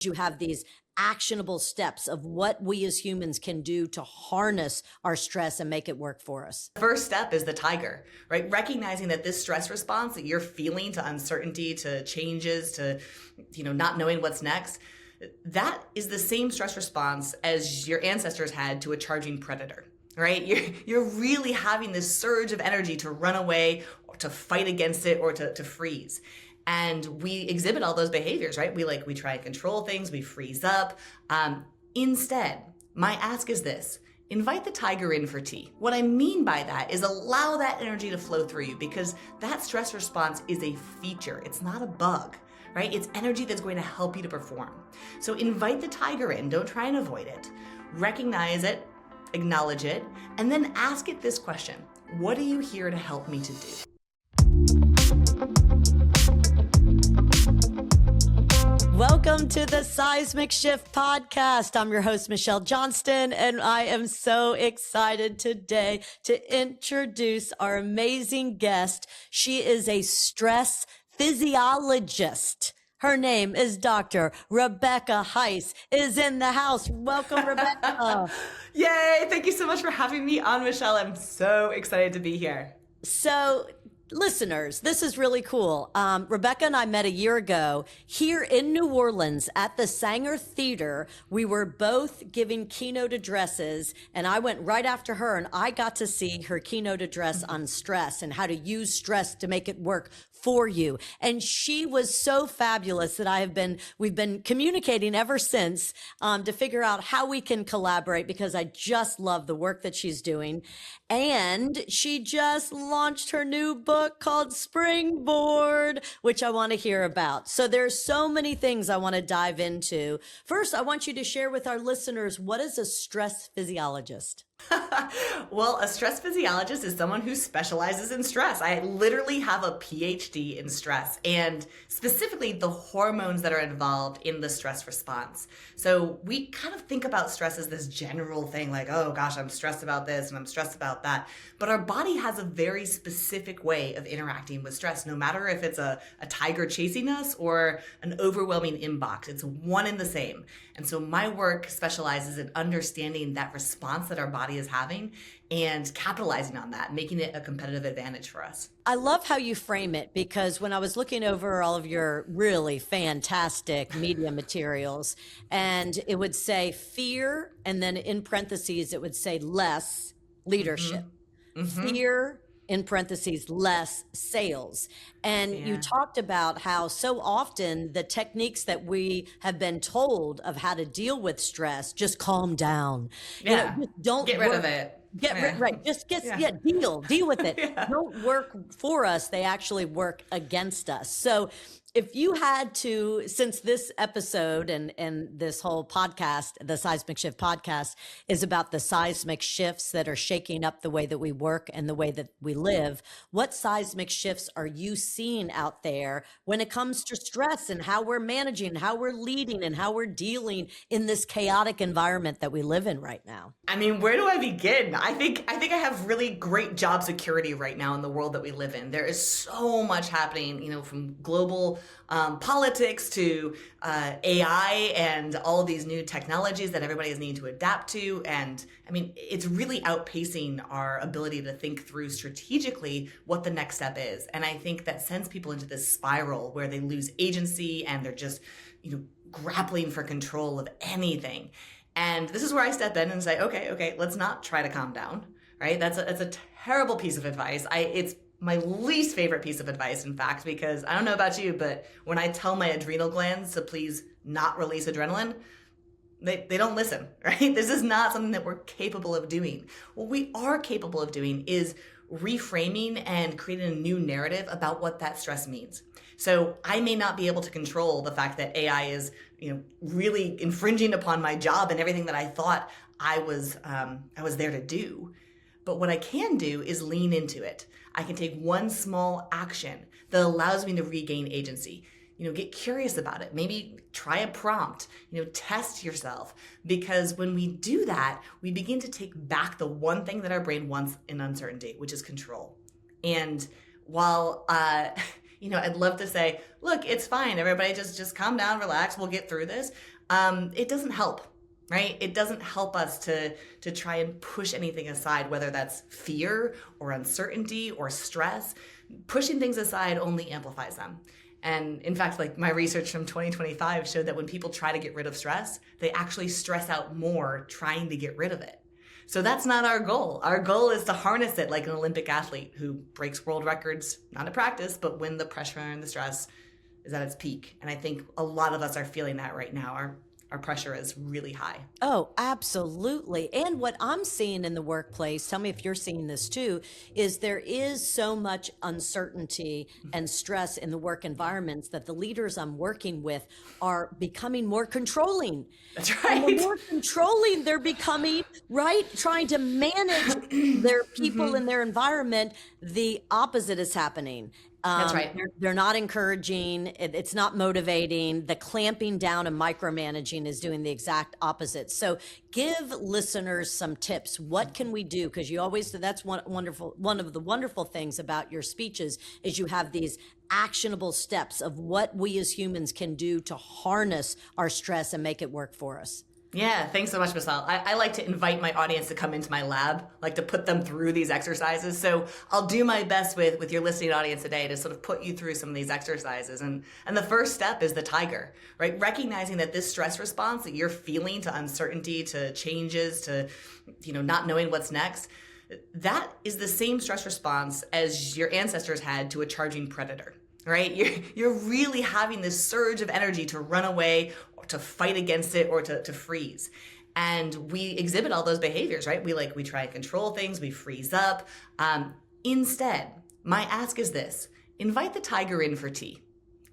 you have these actionable steps of what we as humans can do to harness our stress and make it work for us. First step is the tiger, right? Recognizing that this stress response that you're feeling to uncertainty, to changes, to, not knowing what's next, that is the same stress response as your ancestors had to a charging predator, right? You're really having this surge of energy to run away or to fight against it or to freeze. And we exhibit all those behaviors, right? We try and control things, we freeze up. Instead, my ask is this: invite the tiger in for tea. What I mean by that is allow that energy to flow through you, because that stress response is a feature. It's not a bug, right? It's energy that's going to help you to perform. So invite the tiger in, don't try and avoid it. Recognize it, acknowledge it, and then ask it this question: what are you here to help me to do? Welcome to the Seismic Shift podcast. I'm your host, Michelle Johnston, and I am so excited today to introduce our amazing guest. She is a stress physiologist. Her name is Dr. Rebecca Heiss is in the house. Welcome, Rebecca. Yay! Thank you so much for having me on, Michelle. I'm so excited to be here. So, listeners, this is really cool. Rebecca and I met a year ago here in New Orleans at the Sanger Theater. We were both giving keynote addresses, and I went right after her, and I got to see her keynote address on stress and how to use stress to make it work for you. And she was so fabulous that we've been communicating ever since to figure out how we can collaborate, because I just love the work that she's doing. And she just launched her new book called Springboard, which I want to hear about. So there's so many things I want to dive into. First, I want you to share with our listeners, what is a stress physiologist? Well, a stress physiologist is someone who specializes in stress. I literally have a PhD in stress, and specifically the hormones that are involved in the stress response. So we kind of think about stress as this general thing, like, oh gosh, I'm stressed about this and I'm stressed about that. But our body has a very specific way of interacting with stress, no matter if it's a tiger chasing us or an overwhelming inbox. It's one and the same. And so my work specializes in understanding that response that our body is having and capitalizing on that, making it a competitive advantage for us. I love how you frame it, because when I was looking over all of your really fantastic media materials, and it would say fear, and then in parentheses, it would say less leadership. Fear, in parentheses, less sales. And you talked about how so often the techniques that we have been told of how to deal with stress, just calm down. Yeah. Don't get rid of it. Right. Just deal with it. Don't work for us. They actually work against us. So if you had to, since this episode and this whole podcast, the Seismic Shift podcast, is about the seismic shifts that are shaking up the way that we work and the way that we live, what seismic shifts are you seeing out there when it comes to stress and how we're managing, how we're leading, and how we're dealing in this chaotic environment that we live in right now? I mean, where do I begin? I think I have really great job security right now in the world that we live in. There is so much happening, from global politics to AI and all of these new technologies that everybody is needing to adapt to. And I mean, it's really outpacing our ability to think through strategically what the next step is. And I think that sends people into this spiral where they lose agency and they're just, grappling for control of anything. And this is where I step in and say, okay, let's not try to calm down, right? That's a terrible piece of advice. It's my least favorite piece of advice, in fact, because I don't know about you, but when I tell my adrenal glands to please not release adrenaline, they don't listen, right? This is not something that we're capable of doing. What we are capable of doing is reframing and creating a new narrative about what that stress means. So I may not be able to control the fact that AI is, really infringing upon my job and everything that I thought I was there to do. But what I can do is lean into it. I can take one small action that allows me to regain agency. Get curious about it. Maybe try a prompt, test yourself. Because when we do that, we begin to take back the one thing that our brain wants in uncertainty, which is control. And while, I'd love to say, look, it's fine. Everybody just calm down, relax. We'll get through this. It doesn't help, right? It doesn't help us to try and push anything aside, whether that's fear or uncertainty or stress. Pushing things aside only amplifies them. And in fact, like my research from 2025 showed that when people try to get rid of stress, they actually stress out more trying to get rid of it. So that's not our goal. Our goal is to harness it like an Olympic athlete who breaks world records, not in practice, but when the pressure and the stress is at its peak. And I think a lot of us are feeling that right now. Our pressure is really high. Oh, absolutely. And what I'm seeing in the workplace, tell me if you're seeing this too, is there is so much uncertainty and stress in the work environments that the leaders I'm working with are becoming more controlling. That's right. And the more controlling they're becoming, right? Trying to manage their people in their environment, the opposite is happening. That's right. They're not encouraging. It's not motivating. The clamping down and micromanaging is doing the exact opposite. So give listeners some tips. What can we do? Because you always, that's one of the wonderful things about your speeches is you have these actionable steps of what we as humans can do to harness our stress and make it work for us. Yeah, thanks so much, Michelle. I like to invite my audience to come into my lab, like to put them through these exercises. So I'll do my best with your listening audience today to sort of put you through some of these exercises. And the first step is the tiger, right? Recognizing that this stress response that you're feeling to uncertainty, to changes, to not knowing what's next, that is the same stress response as your ancestors had to a charging predator. Right? You're really having this surge of energy to run away or to fight against it or to freeze. And we exhibit all those behaviors, right? We try and control things, we freeze up. Instead, my ask is this: invite the tiger in for tea.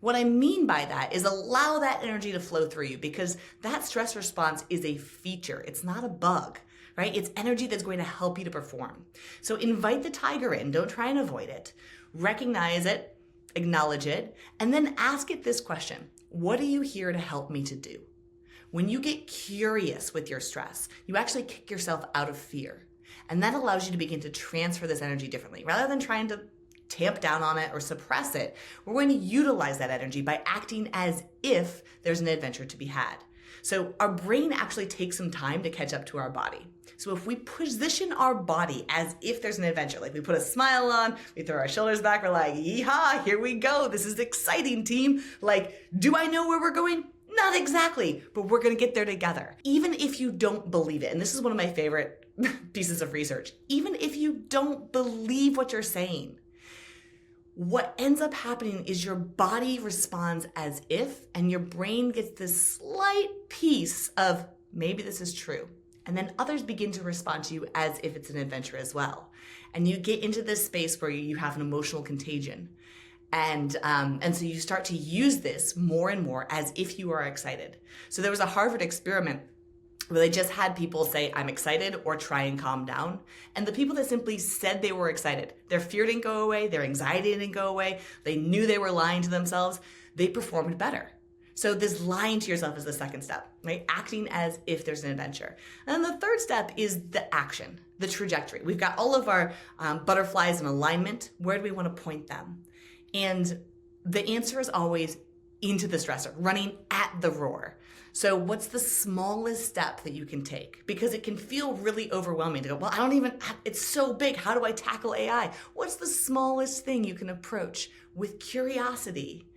What I mean by that is allow that energy to flow through you, because that stress response is a feature. It's not a bug, right? It's energy that's going to help you to perform. So invite the tiger in. Don't try and avoid it. Recognize it. Acknowledge it, and then ask it this question: what are you here to help me to do? When you get curious with your stress, you actually kick yourself out of fear. And that allows you to begin to transfer this energy differently. Rather than trying to tamp down on it or suppress it, we're going to utilize that energy by acting as if there's an adventure to be had. So our brain actually takes some time to catch up to our body. So if we position our body as if there's an adventure, like we put a smile on, we throw our shoulders back, we're like, yeehaw, here we go. This is exciting, team. Like, do I know where we're going? Not exactly, but we're going to get there together. Even if you don't believe it, and this is one of my favorite pieces of research, even if you don't believe what you're saying, what ends up happening is your body responds as if, and your brain gets this slight piece of maybe this is true. And then others begin to respond to you as if it's an adventure as well. And you get into this space where you have an emotional contagion. And so you start to use this more and more as if you are excited. So there was a Harvard experiment where they just had people say, I'm excited, or try and calm down. And the people that simply said they were excited, their fear didn't go away, their anxiety didn't go away, they knew they were lying to themselves, they performed better. So this lying to yourself is the second step, right? Acting as if there's an adventure. And then the third step is the action, the trajectory. We've got all of our butterflies in alignment. Where do we want to point them? And the answer is always into the stressor, running at the roar. So what's the smallest step that you can take? Because it can feel really overwhelming to go, well, it's so big. How do I tackle AI? What's the smallest thing you can approach with curiosity?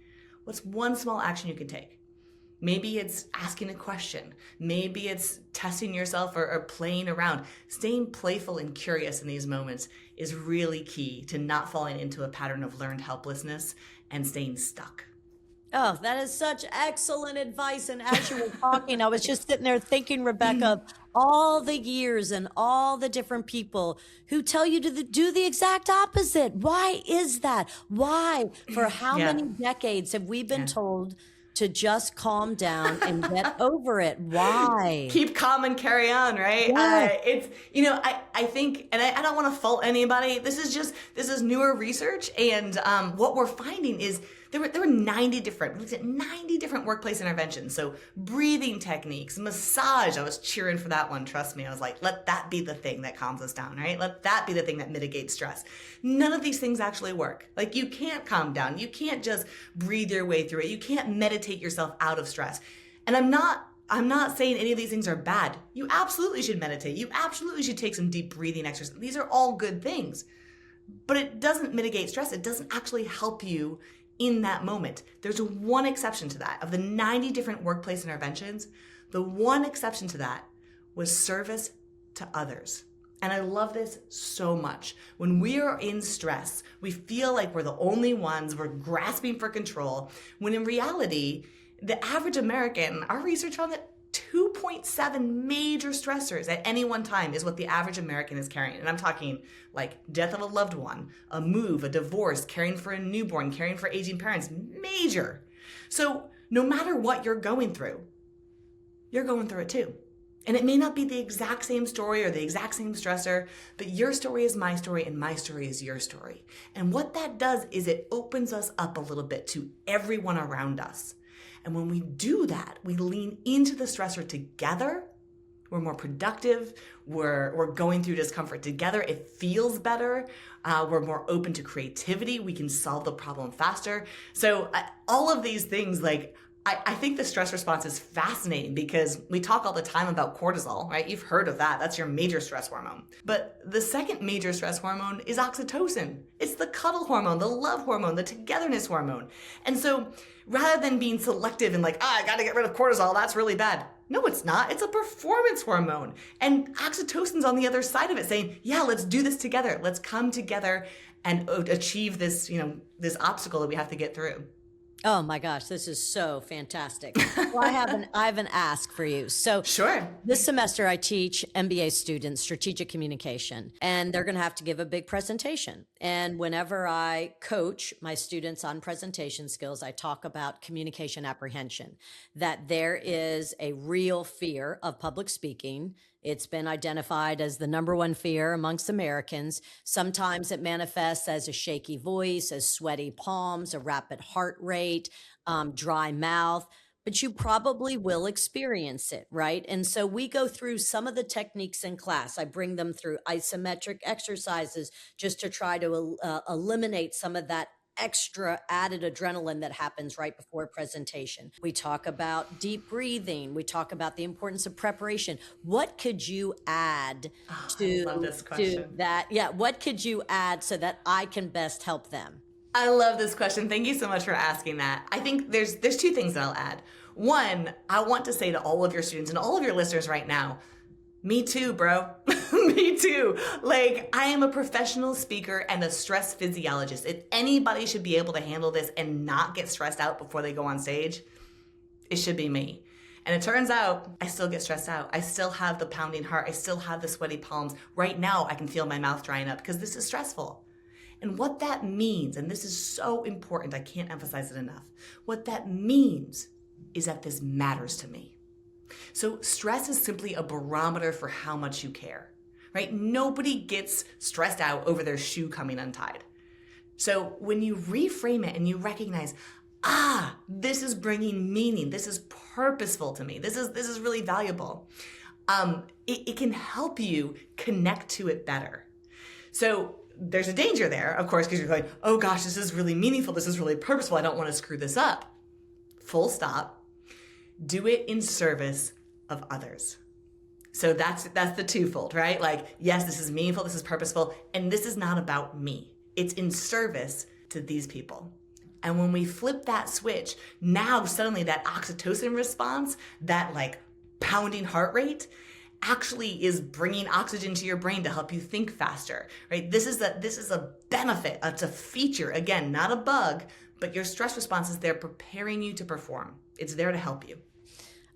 What's one small action you can take? Maybe it's asking a question. Maybe it's testing yourself or playing around. Staying playful and curious in these moments is really key to not falling into a pattern of learned helplessness and staying stuck. Oh, that is such excellent advice. And as you were talking, I was just sitting there thinking, Rebecca, of all the years and all the different people who tell you to do the exact opposite. Why is that? Why? For how many decades have we been told to just calm down and get over it? Why? Keep calm and carry on, right? Yes. I think, and I don't want to fault anybody. This is newer research. And what we're finding is There were 90 different, we looked at 90 different workplace interventions. So breathing techniques, massage. I was cheering for that one. Trust me. I was like, let that be the thing that calms us down, right? Let that be the thing that mitigates stress. None of these things actually work. Like, you can't calm down. You can't just breathe your way through it. You can't meditate yourself out of stress. And I'm not saying any of these things are bad. You absolutely should meditate. You absolutely should take some deep breathing exercises. These are all good things. But it doesn't mitigate stress. It doesn't actually help you in that moment. There's one exception to that. Of the 90 different workplace interventions, the one exception to that was service to others. And I love this so much. When we are in stress, we feel like we're the only ones, we're grasping for control, when in reality, the average American, our research found that 2.7 major stressors at any one time is what the average American is carrying. And I'm talking like death of a loved one, a move, a divorce, caring for a newborn, caring for aging parents, major. So no matter what you're going through it too. And it may not be the exact same story or the exact same stressor, but your story is my story and my story is your story. And what that does is it opens us up a little bit to everyone around us. And when we do that, we lean into the stressor together. We're more productive. We're going through discomfort together. It feels better. We're more open to creativity. We can solve the problem faster. So all of these things, like, I think the stress response is fascinating because we talk all the time about cortisol, right? You've heard of that. That's your major stress hormone. But the second major stress hormone is oxytocin. It's the cuddle hormone, the love hormone, the togetherness hormone. And so rather than being selective and like, I got to get rid of cortisol, that's really bad. No, it's not. It's a performance hormone. And oxytocin's on the other side of it saying, yeah, let's do this together. Let's come together and achieve this, this obstacle that we have to get through. Oh my gosh, this is so fantastic. Well, I have an ask for you. So sure. This semester I teach MBA students strategic communication, and they're going to have to give a big presentation. And whenever I coach my students on presentation skills, I talk about communication apprehension, that there is a real fear of public speaking. It's been identified as the number one fear amongst Americans. Sometimes it manifests as a shaky voice, as sweaty palms, a rapid heart rate, dry mouth, but you probably will experience it, right? And so we go through some of the techniques in class. I bring them through isometric exercises just to try to eliminate some of that extra added adrenaline that happens right before presentation. We talk about deep breathing. We talk about the importance of preparation. What could you add I love this question. to that? Yeah, what could you add so that I can best help them? I love this question. Thank you so much for asking that. I think there's two things that I'll add. One, I want to say to all of your students and all of your listeners right now, me too, bro. Me too. Like, I am a professional speaker and a stress physiologist. If anybody should be able to handle this and not get stressed out before they go on stage, it should be me. And it turns out I still get stressed out. I still have the pounding heart. I still have the sweaty palms. Right now, I can feel my mouth drying up because this is stressful. And what that means, and this is so important, I can't emphasize it enough. What that means is that this matters to me. So stress is simply a barometer for how much you care, right? Nobody gets stressed out over their shoe coming untied. So when you reframe it and you recognize, this is bringing meaning, this is purposeful to me, this is really valuable, it can help you connect to it better. So there's a danger there, of course, because you're going, oh gosh, this is really meaningful, this is really purposeful, I don't want to screw this up. Full stop. Do it in service of others. So that's the twofold, right? Like, yes, this is meaningful, this is purposeful, and this is not about me. It's in service to these people. And when we flip that switch, now suddenly that oxytocin response, that like pounding heart rate, actually is bringing oxygen to your brain to help you think faster, right? This is a benefit, it's a feature, again, not a bug, but your stress response is there preparing you to perform. It's there to help you.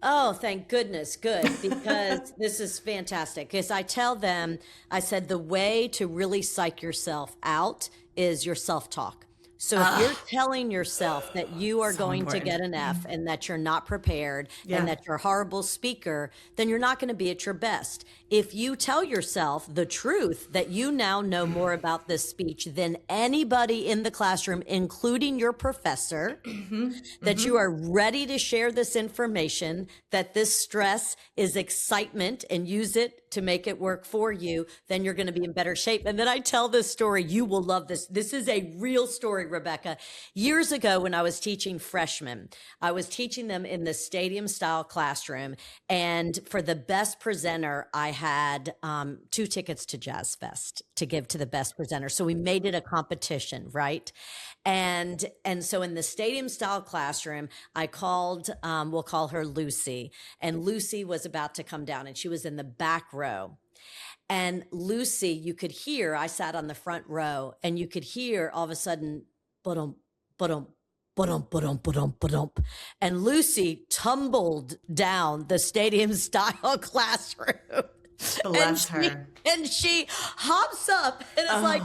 Oh, thank goodness. Good. Because this is fantastic. Because I tell them, I said, the way to really psych yourself out is your self-talk. So if you're telling yourself that you are So going to important. get an F and that you're not prepared and that you're a horrible speaker, then you're not going to be at your best. If you tell yourself the truth that you now know more about this speech than anybody in the classroom, including your professor, that you are ready to share this information, that this stress is excitement and use it to make it work for you, then you're going to be in better shape. And then I tell this story. You will love this. This is a real story, Rebecca. Years ago, when I was teaching freshmen, I was teaching them in the stadium style classroom. And for the best presenter, I had 2 tickets to Jazz Fest to give to the best presenter. So we made it a competition, right? And so in the stadium style classroom, I called, we'll call her Lucy. And Lucy was about to come down and she was in the back row. And Lucy, you could hear, I sat on the front row and you could hear all of a sudden, ba-dum, ba-dum, ba-dum, ba-dum, ba-dum, ba-dum. And Lucy tumbled down the stadium style classroom. Bless her. And she hops up and is like,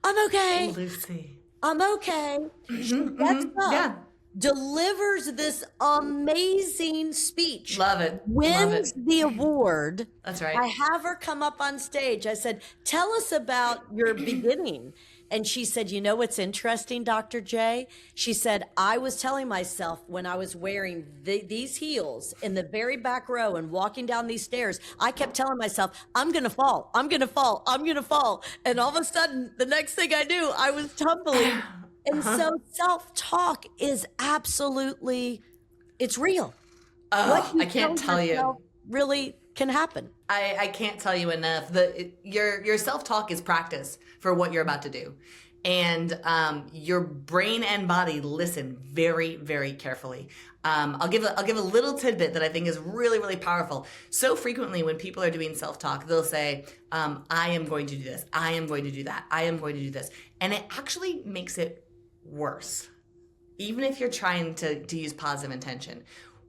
I'm okay. Lucy. I'm okay. She gets up, delivers this amazing speech. Love it. Wins the award. That's right. I have her come up on stage. I said, tell us about your beginning. And she said, you know what's interesting, Dr. J? She said, I was telling myself when I was wearing these heels in the very back row and walking down these stairs, I kept telling myself, I'm going to fall. I'm going to fall. I'm going to fall. And all of a sudden, the next thing I knew, I was tumbling. And so self-talk is absolutely, it's real. I can't tell you. Really can happen. I can't tell you enough. Your self-talk is practice for what you're about to do. And your brain and body listen very, very carefully. I'll give a little tidbit that I think is really, really powerful. So frequently when people are doing self-talk, they'll say, I am going to do this. I am going to do that. I am going to do this. And it actually makes it worse. Even if you're trying to use positive intention.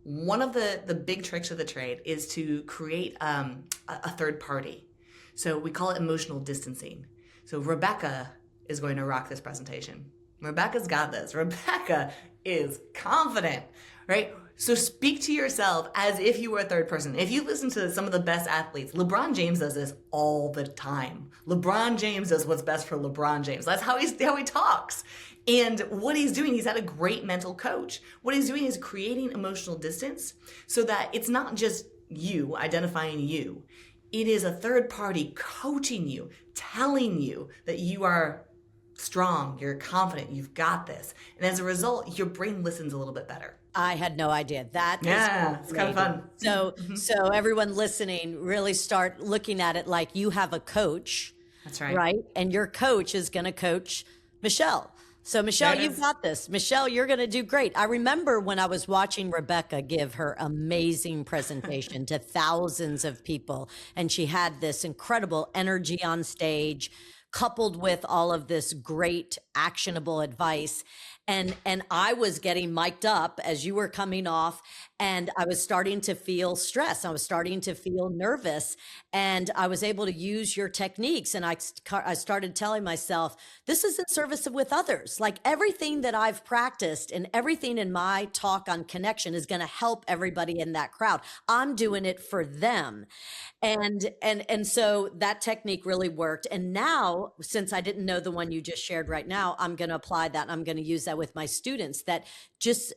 One of the big tricks of the trade is to create a third party. So we call it emotional distancing. So Rebecca is going to rock this presentation. Rebecca's got this. Rebecca is confident, right? So speak to yourself as if you were a third person. If you listen to some of the best athletes, LeBron James does this all the time. LeBron James does what's best for LeBron James. That's how he talks. And what he's doing, he's had a great mental coach. What he's doing is creating emotional distance so that it's not just you identifying you. It is a third party coaching you, telling you that you are strong, you're confident, you've got this. And as a result, your brain listens a little bit better. I had no idea. It's kind of fun. So everyone listening, really start looking at it like you have a coach. That's right. Right? And your coach is going to coach Michelle. So Michelle, you've got this. Michelle, you're going to do great. I remember when I was watching Rebecca give her amazing presentation to thousands of people, and she had this incredible energy on stage, coupled with all of this great actionable advice. And I was getting mic'd up as you were coming off, and I was starting to feel stress. I was starting to feel nervous, and I was able to use your techniques. And I started telling myself, this is in service with others. Like everything that I've practiced and everything in my talk on connection is going to help everybody in that crowd. I'm doing it for them. And so that technique really worked. And now, since I didn't know the one you just shared right now, I'm going to apply that. And I'm going to use that with my students, that just,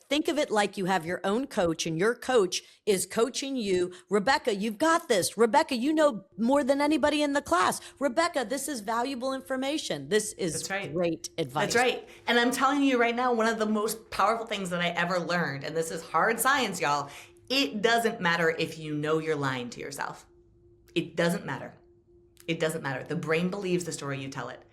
think of it like you have your own coach and your coach is coaching you. Rebecca, you've got this. Rebecca, you know more than anybody in the class. Rebecca, this is valuable information. This is great advice. That's right. And I'm telling you right now, one of the most powerful things that I ever learned, and this is hard science, y'all, it doesn't matter if you know you're lying to yourself. It doesn't matter. It doesn't matter. The brain believes the story you tell it.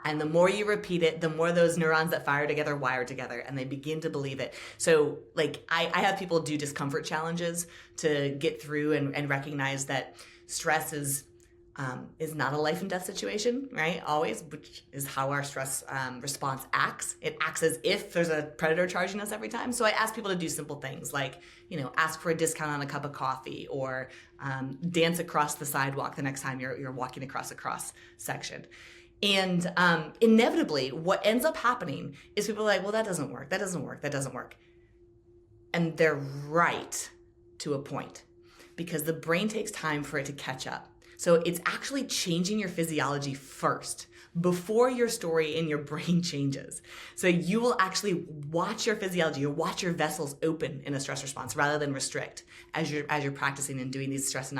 And the more you repeat it, the more those neurons that fire together wire together, and they begin to believe it. So like I have people do discomfort challenges to get through and recognize that stress is not a life and death situation, right? Always, which is how our stress response acts. It acts as if there's a predator charging us every time. So I ask people to do simple things like, ask for a discount on a cup of coffee, or dance across the sidewalk the next time you're walking across a cross section. And inevitably, what ends up happening is people are like, well, that doesn't work. That doesn't work. That doesn't work. And they're right to a point, because the brain takes time for it to catch up. So it's actually changing your physiology first before your story in your brain changes. So you will actually watch your physiology, or watch your vessels open in a stress response rather than restrict as you're practicing and doing these stress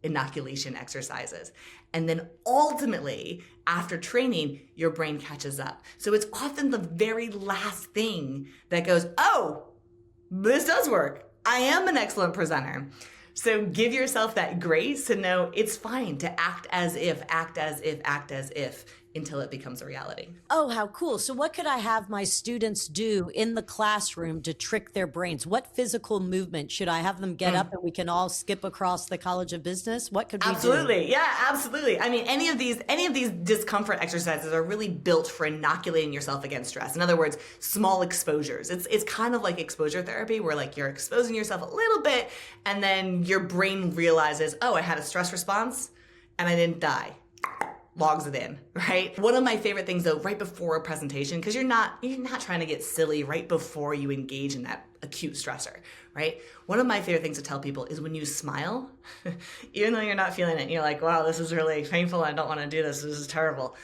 inoculation exercises. And then ultimately, after training, your brain catches up. So it's often the very last thing that goes, oh, this does work. I am an excellent presenter. So give yourself that grace to know it's fine to act as if, until it becomes a reality. Oh, how cool. So what could I have my students do in the classroom to trick their brains? What physical movement should I have them get up and we can all skip across the College of Business? What could we do? Absolutely. Yeah, absolutely. I mean, any of these discomfort exercises are really built for inoculating yourself against stress. In other words, small exposures. It's kind of like exposure therapy, where like you're exposing yourself a little bit and then your brain realizes, oh, I had a stress response and I didn't die. Logs it in, right? One of my favorite things though, right before a presentation, because you're not trying to get silly right before you engage in that acute stressor, right? One of my favorite things to tell people is when you smile, even though you're not feeling it, you're like, wow, this is really painful. I don't want to do this. This is terrible.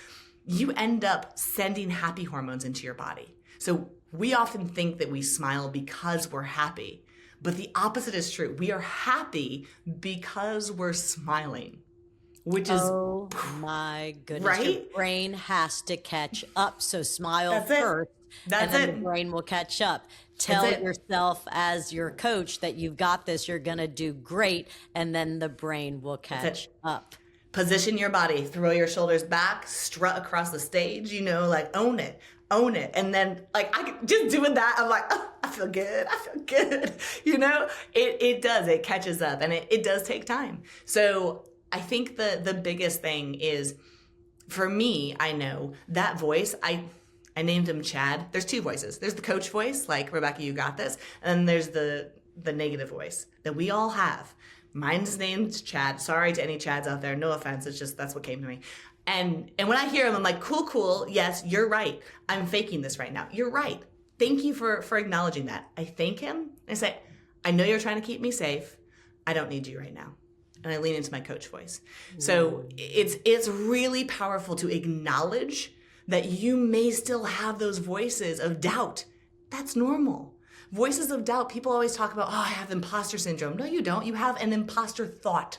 You end up sending happy hormones into your body. So we often think that we smile because we're happy, but the opposite is true. We are happy because we're smiling. Which is, oh my goodness, right? Your brain has to catch up. So smile That's it. first, That's and then it. the brain will catch up. Tell yourself as your coach that you've got this, you're going to do great, and then the brain will catch up. Position your body, throw your shoulders back, strut across the stage, like own it. And then like just doing that, I'm like, oh, I feel good. It does, it catches up, and it does take time. So I think the biggest thing is, for me, I know that voice, I named him Chad. There's two voices. There's the coach voice, like, Rebecca, you got this. And then there's the negative voice that we all have. Mine's named Chad. Sorry to any Chads out there. No offense. It's just, that's what came to me. And when I hear him, I'm like, cool. Yes, you're right. I'm faking this right now. You're right. Thank you for acknowledging that. I thank him and I say, I know you're trying to keep me safe. I don't need you right now. And I lean into my coach voice. So it's really powerful to acknowledge that you may still have those voices of doubt. That's normal. Voices of doubt, people always talk about, oh, I have imposter syndrome. No, you don't. You have an imposter thought.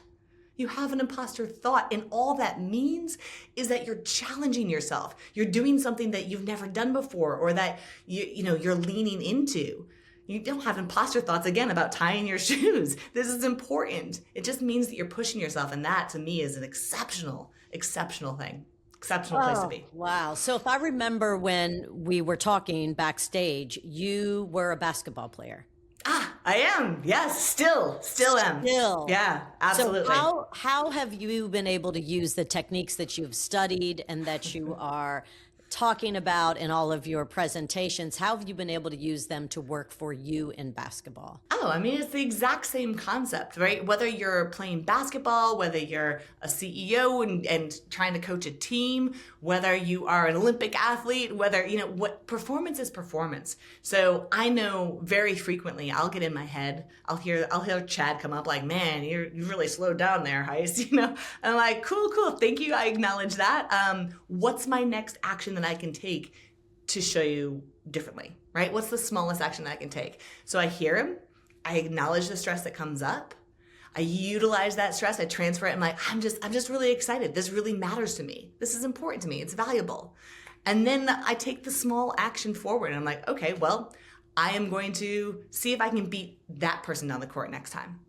You have an imposter thought. And all that means is that you're challenging yourself. You're doing something that you've never done before, or that you're leaning into. You don't have imposter thoughts, again, about tying your shoes. This is important. It just means that you're pushing yourself. And that, to me, is an exceptional thing. Exceptional place to be. Wow. So if I remember when we were talking backstage, you were a basketball player. I am. Yes. Still am. Yeah, absolutely. So how have you been able to use the techniques that you've studied and that you are talking about in all of your presentations? How have you been able to use them to work for you in basketball? Oh, I mean, it's the exact same concept, right? Whether you're playing basketball, whether you're a CEO and trying to coach a team, whether you are an Olympic athlete, whether, what performance is performance. So I know very frequently I'll get in my head, I'll hear Chad come up like, man, you really slowed down there, Heiss, And I'm like, cool. Thank you. I acknowledge that. What's my next action that I can take to show you differently, right? What's the smallest action that I can take? So I hear him. I acknowledge the stress that comes up. I utilize that stress. I transfer it. I'm like, I'm just really excited. This really matters to me. This is important to me. It's valuable. And then I take the small action forward. And I'm like, okay, well, I am going to see if I can beat that person down the court next time.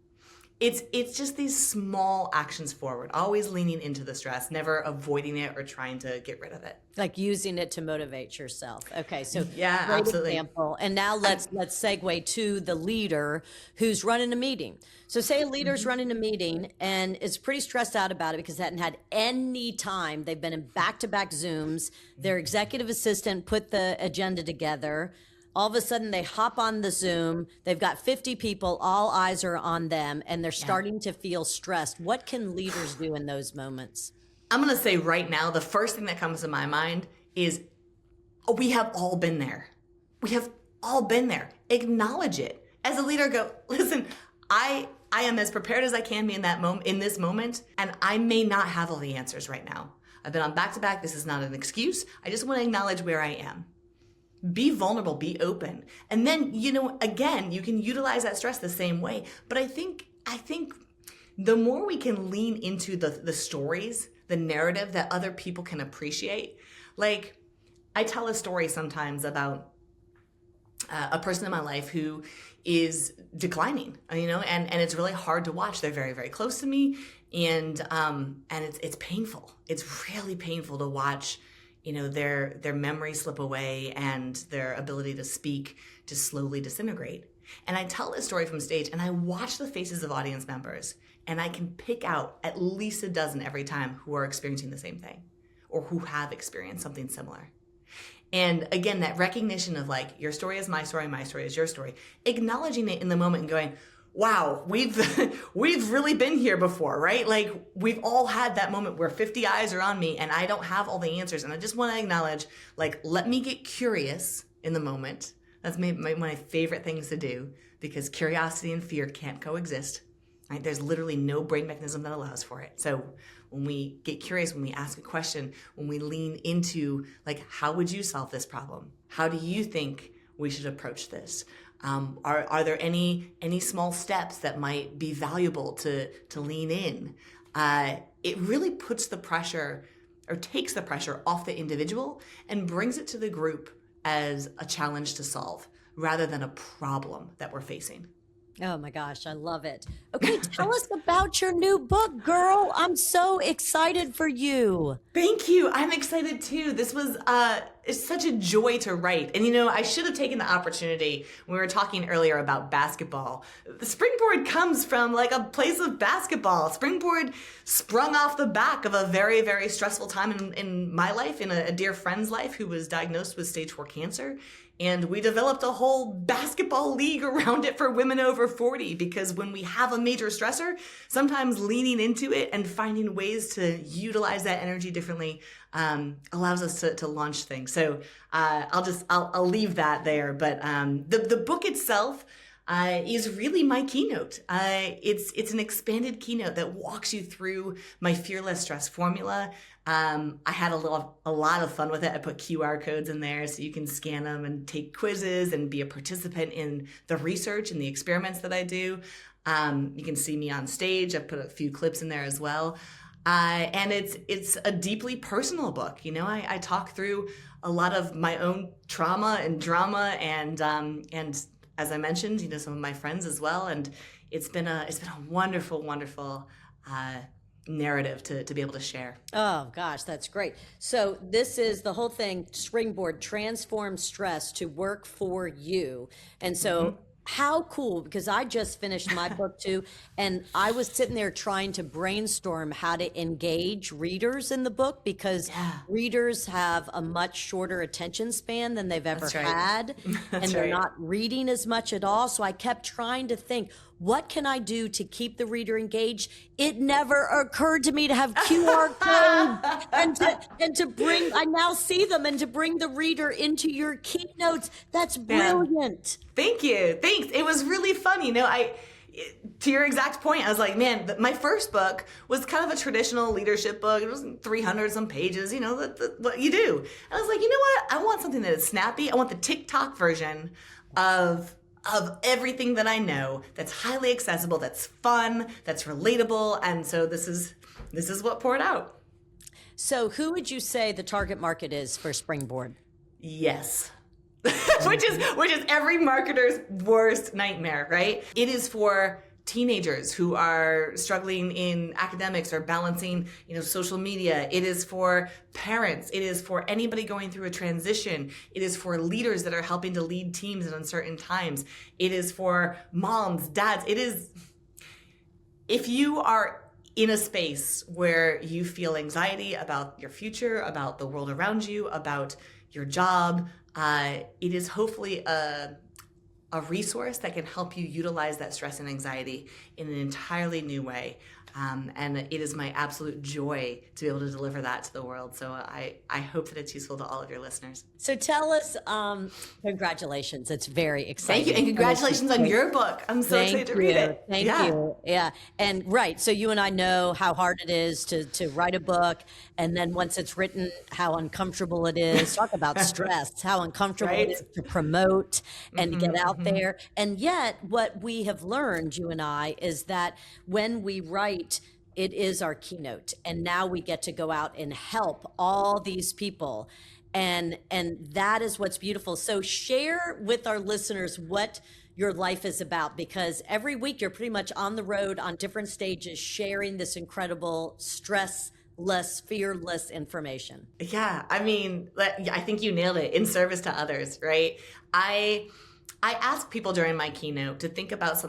It's just these small actions forward, always leaning into the stress, never avoiding it or trying to get rid of it. Like using it to motivate yourself. Okay, so yeah, great absolutely. Example. And now let's segue to the leader who's running a meeting. So say a leader's running a meeting and is pretty stressed out about it because they hadn't had any time. They've been in back-to-back Zooms. Their executive assistant put the agenda together. All of a sudden they hop on the Zoom, they've got 50 people, all eyes are on them, and they're starting to feel stressed. What can leaders do in those moments? I'm going to say right now, the first thing that comes to my mind is we have all been there. We have all been there. Acknowledge it. As a leader, go, listen, I am as prepared as I can be in this moment, and I may not have all the answers right now. I've been on back-to-back. This is not an excuse. I just want to acknowledge where I am. Be vulnerable, be open. And then, again, you can utilize that stress the same way. But I think the more we can lean into the stories, the narrative that other people can appreciate. Like, I tell a story sometimes about a person in my life who is declining, and it's really hard to watch. They're very, very close to me, and it's painful. It's really painful to watch, their memory slip away and their ability to speak to slowly disintegrate. And I tell this story from stage, and I watch the faces of audience members, and I can pick out at least a dozen every time who are experiencing the same thing or who have experienced something similar. And again, that recognition of like, your story is my story is your story, acknowledging it in the moment and going, wow, we've really been here before, right? Like, we've all had that moment where 50 eyes are on me and I don't have all the answers. And I just want to acknowledge, like, let me get curious in the moment. That's one of my favorite things to do, because curiosity and fear can't coexist. Right? There's literally no brain mechanism that allows for it. So when we get curious, when we ask a question, when we lean into, like, how would you solve this problem? How do you think we should approach this? Are there any small steps that might be valuable to lean in? It really puts the pressure, or takes the pressure off the individual and brings it to the group as a challenge to solve rather than a problem that we're facing. Oh my gosh, I love it. Okay, tell us about your new book, girl. I'm so excited for you. Thank you. I'm excited too. This was it's such a joy to write. And I should have taken the opportunity when we were talking earlier about basketball. The Springboard comes from like a place of basketball. Springboard sprung off the back of a very, very stressful time in my life, in a dear friend's life who was diagnosed with stage 4 cancer. And we developed a whole basketball league around it for women over 40, because when we have a major stressor, sometimes leaning into it and finding ways to utilize that energy differently allows us to launch things. So I'll leave that there. But the book itself is really my keynote. It's an expanded keynote that walks you through my fearless stress formula. I had a lot of fun with it. I put QR codes in there so you can scan them and take quizzes and be a participant in the research and the experiments that I do. You can see me on stage. I've put a few clips in there as well. And it's a deeply personal book. I talk through a lot of my own trauma and drama and as I mentioned, some of my friends as well. And it's been a wonderful, wonderful narrative to be able to share. Oh gosh, that's great. So this is the whole thing, Springboard, transform stress to work for you. And so how cool, because I just finished my book too, and I was sitting there trying to brainstorm how to engage readers in the book, because readers have a much shorter attention span than they've ever had, and they're not reading as much at all. So I kept trying to think, what can I do to keep the reader engaged? It never occurred to me to have QR codes and to bring, I now see them, and to bring the reader into your keynotes. That's brilliant. Thank you. Thanks. It was really fun. To your exact point, I was like, man, my first book was kind of a traditional leadership book. It was 300 some pages, what you do. And I was like, you know what? I want something that is snappy. I want the TikTok version of everything that I know, that's highly accessible, that's fun, that's relatable. And so this is what poured out. So who would you say the target market is for Springboard? Yes. which is every marketer's worst nightmare, right? It is for teenagers who are struggling in academics or balancing, social media. It is for parents. It is for anybody going through a transition. It is for leaders that are helping to lead teams in uncertain times. It is for moms, dads. It is, if you are in a space where you feel anxiety about your future, about the world around you, about your job, it is hopefully a a resource that can help you utilize that stress and anxiety in an entirely new way. And it is my absolute joy to be able to deliver that to the world. So I hope that it's useful to all of your listeners. So tell us, congratulations. It's very exciting. Thank you. And congratulations on your book. I'm so excited to read it. Thank you. Yeah. And right. So you and I know how hard it is to write a book. And then once it's written, how uncomfortable it is. Talk about stress, how uncomfortable it is to promote and to get out there. And yet what we have learned, you and I, is that when we write, it is our keynote. And now we get to go out and help all these people. And that is what's beautiful. So share with our listeners what your life is about, because every week you're pretty much on the road on different stages, sharing this incredible stressless, fearless information. Yeah. I mean, I think you nailed it. In service to others, right? I ask people during my keynote to think about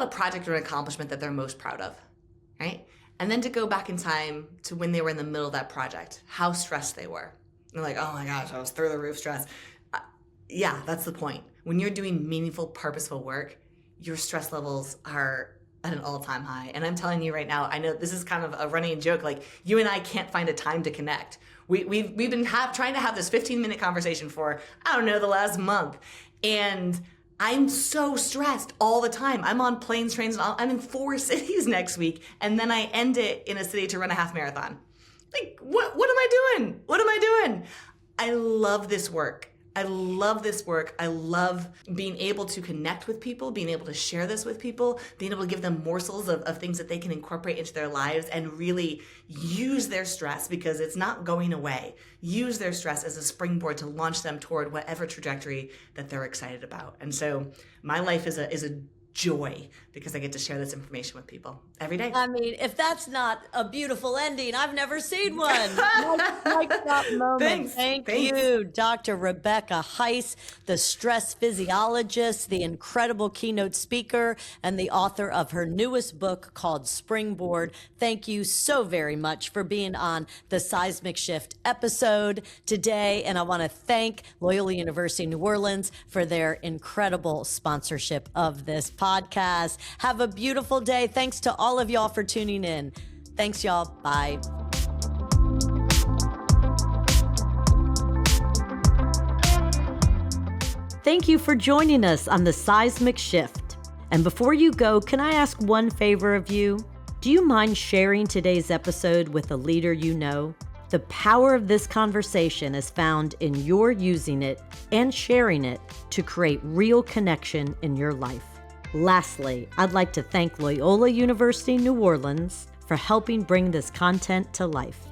a project or an accomplishment that they're most proud of, right? And then to go back in time to when they were in the middle of that project, how stressed they were. They're like, oh my gosh, I was through the roof stressed. Yeah, that's the point. When you're doing meaningful, purposeful work, your stress levels are at an all-time high. And I'm telling you right now, I know this is kind of a running joke, like you and I can't find a time to connect. We've been trying to have this 15-minute conversation for, I don't know, the last month. And I'm so stressed all the time. I'm on planes, trains, and I'm in 4 cities next week, and then I end it in a city to run a half marathon. Like, what am I doing? What am I doing? I love this work. I love this work. I love being able to connect with people, being able to share this with people, being able to give them morsels of things that they can incorporate into their lives and really use their stress, because it's not going away. Use their stress as a springboard to launch them toward whatever trajectory that they're excited about. And so my life is a joy because I get to share this information with people every day. I mean, if that's not a beautiful ending, I've never seen one. Mic drop moment. Thank you, Dr. Rebecca Heiss, the stress physiologist, the incredible keynote speaker, and the author of her newest book called Springboard. Thank you so very much for being on the Seismic Shift episode today. And I want to thank Loyola University New Orleans for their incredible sponsorship of this podcast. Have a beautiful day. Thanks to all of y'all for tuning in. Thanks, y'all. Bye. Thank you for joining us on the Seismic Shift. And before you go, can I ask one favor of you? Do you mind sharing today's episode with a leader you know? The power of this conversation is found in your using it and sharing it to create real connection in your life. Lastly, I'd like to thank Loyola University New Orleans for helping bring this content to life.